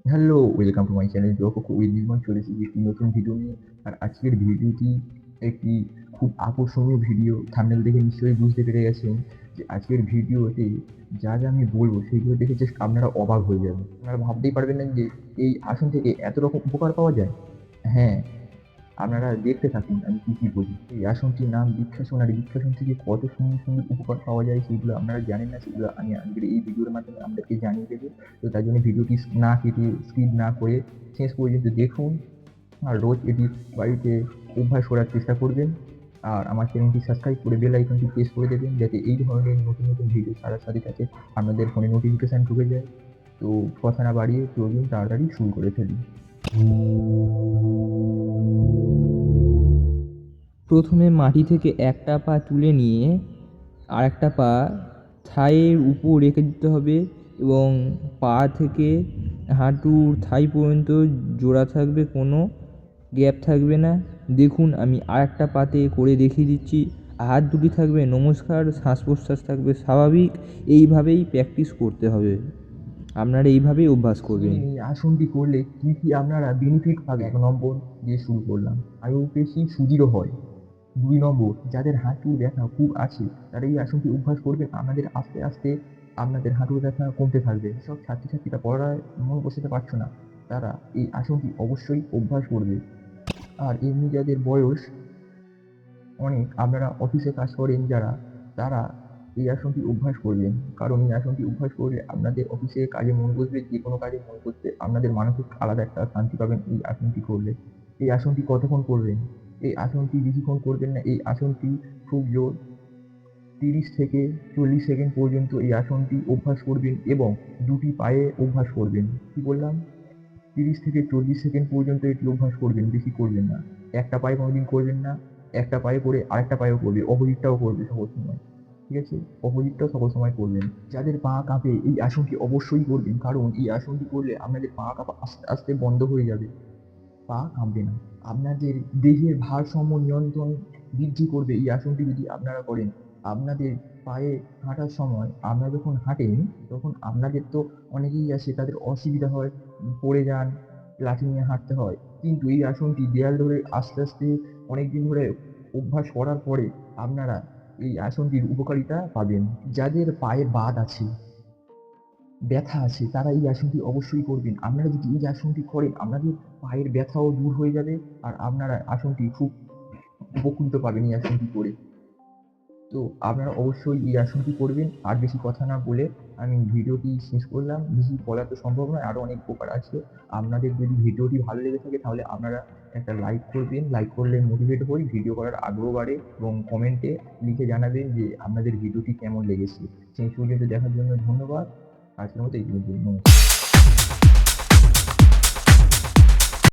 Hello, welcome to my channel যোগক with Nirmal. চলে এসেছি একটি নতুন ভিডিও নিয়ে। আর আজকের ভিডিওটি একটি খুব আকর্ষণীয় ভিডিও। থাম্বনেল দেখে নিশ্চয়ই বুঝতে পেরে গেছেন যে আজকের ভিডিওতে যা যা আমি বলবো সেগুলো দেখে জাস্ট আপনারা অবাক হয়ে যাবেন। আপনারা ভাবতেই পারবেন না যে এই আসন থেকে এত রকম উপকার পাওয়া যায়। হ্যাঁ, আপনারা দেখতে থাকুন আমি কি কি বলি। এই আসনটির নাম বৃক্ষাসন। আর বৃক্ষাসন থেকে কত সুন্দর সুন্দর উপকার পাওয়া যায় সেগুলো আপনারা জানেন না, সেগুলো আমি আজকের এই ভিডিওর মাধ্যমে আপনাদেরকে জানিয়ে দেবো। তো তার জন্য ভিডিওটি না কেটে স্কিপ না করে শেষ পর্যন্ত দেখুন। আর রোজ এটি বাড়িতে অভ্যাস করার চেষ্টা করবেন। আর আমার চ্যানেলটি সাবস্ক্রাইব করে বেল আইকনটি প্রেস করে দেবেন, যাতে এই ধরনের নতুন নতুন ভিডিও ছাড়ার সাথে সাথে আপনাদের ফোনে নোটিফিকেশান ঢুকে যায়। তো কথা না বাড়িয়ে চলুন তাড়াতাড়ি শুরু করে ফেলি। প্রথমে মাটি থেকে একটা পা তুলে নিয়ে আরেকটা পা থাইয়ের উপর রেখে দিতে হবে এবং পা থেকে হাঁটুর থাই পর্যন্ত জোড়া থাকবে, কোনো গ্যাপ থাকবে না। দেখুন আমি আরেকটা পাতে করে দেখিয়ে দিচ্ছি। হাত দুটি থাকবে নমস্কার, শ্বাস প্রশ্বাস থাকবে স্বাভাবিক। এইভাবেই প্র্যাকটিস করতে হবে, আপনারা এইভাবেই অভ্যাস করবেন। এই আসনটি করলে কি কি আপনারা বেনিফিট পাবেন? 1 নম্বর দিয়ে শুরু করলাম, আয়ুপেশি সুদৃঢ় হয়। 2 নম্বর, যাদের হাঁটুর ব্যথা খুব আছে তারা এই আসনটি অভ্যাস করবেন, আপনাদের আস্তে আস্তে আপনাদের হাঁটুর ব্যথা কমতে থাকবে। সব ছাত্রছাত্রীরা পড়ায় মন বসাতে পারছো না, তারা এই আসনটি অবশ্যই অভ্যাস করবে। আর এমনি যাদের বয়স অনেক, আপনারা অফিসে কাজ করেন যারা, তারা এই আসনটি অভ্যাস করবেন। কারণ এই আসনটি অভ্যাস করলে আপনাদের অফিসে কাজে মন বসবে, যে কোনো কাজে মন বসবে, আপনাদের মানসিক আলাদা একটা শান্তি পাবেন এই আসনটি করলে। এই আসনটি কতক্ষণ করবেন? এই আসনটি বেশিক্ষণ করবেন না। এই আসনটি খুব জোর 30 থেকে 40 সেকেন্ড পর্যন্ত এই আসনটি অভ্যাস করবেন এবং দুটি পায়ে অভ্যাস করবেন। কি বললাম? 30 থেকে 40 সেকেন্ড পর্যন্ত এটি অভ্যাস করবেন, বেশি করবেন না। একটা পায়ে কোনোদিন করবেন না, একটা পায়ে করে আরেকটা পায়েও করবে, অপোজিটটাও করবে সকল সময়। ঠিক আছে? অপোজিটটাও সকল সময় করবেন। যাদের পা কাঁপে এই আসনটি অবশ্যই করবেন, কারণ এই আসনটি করলে আপনাদের পা কাঁপা আস্তে আস্তে বন্ধ হয়ে যাবে। পা কাঁপবে না। আপনাদের দেহের ভারসাম্য নিয়ন্ত্রণ বৃদ্ধি করবে এই আসনটি যদি আপনারা করেন। আপনাদের পায়ে হাঁটার সময় আপনারা যখন হাঁটেন, তখন আপনাদের তো অনেকেই আছে তাদের অসুবিধা হয়, পড়ে যান, লাঠি নিয়ে হাঁটতে হয়। কিন্তু এই আসনটি দেয়াল ধরে আস্তে আস্তে অনেক দিন ধরে অভ্যাস করার পরে আপনারা এই আসনটির উপকারিতা পাবেন। যাদের পায়ে বাত আছে, ব্যথা আছে, তারা এই আসনটি অবশ্যই করবেন। আপনারা যদি এই আসনটি করেন, আপনাদের পায়ের ব্যথাও দূর হয়ে যাবে। আর আপনারা আসনটি খুব উপকৃত পাবেন এই আসনটি করে। তো আপনারা অবশ্যই এই আসনটি করবেন। আর বেশি কথা না বলে আমি ভিডিওটি শেষ করলাম। বেশি বলা তো সম্ভব নয়, আরও অনেক উপকার আছে। আপনাদের যদি ভিডিওটি ভালো লেগে থাকে তাহলে আপনারা একটা লাইক করবেন। লাইক করলে মোটিভেট হই, ভিডিও করার আগ্রহ বাড়ে, এবং কমেন্টে লিখে জানাবেন যে আপনাদের ভিডিওটি কেমন লেগেছে। শেষ পর্যন্ত দেখার জন্য ধন্যবাদ। আজকের মতো এই পর্যন্ত। নমস্কার।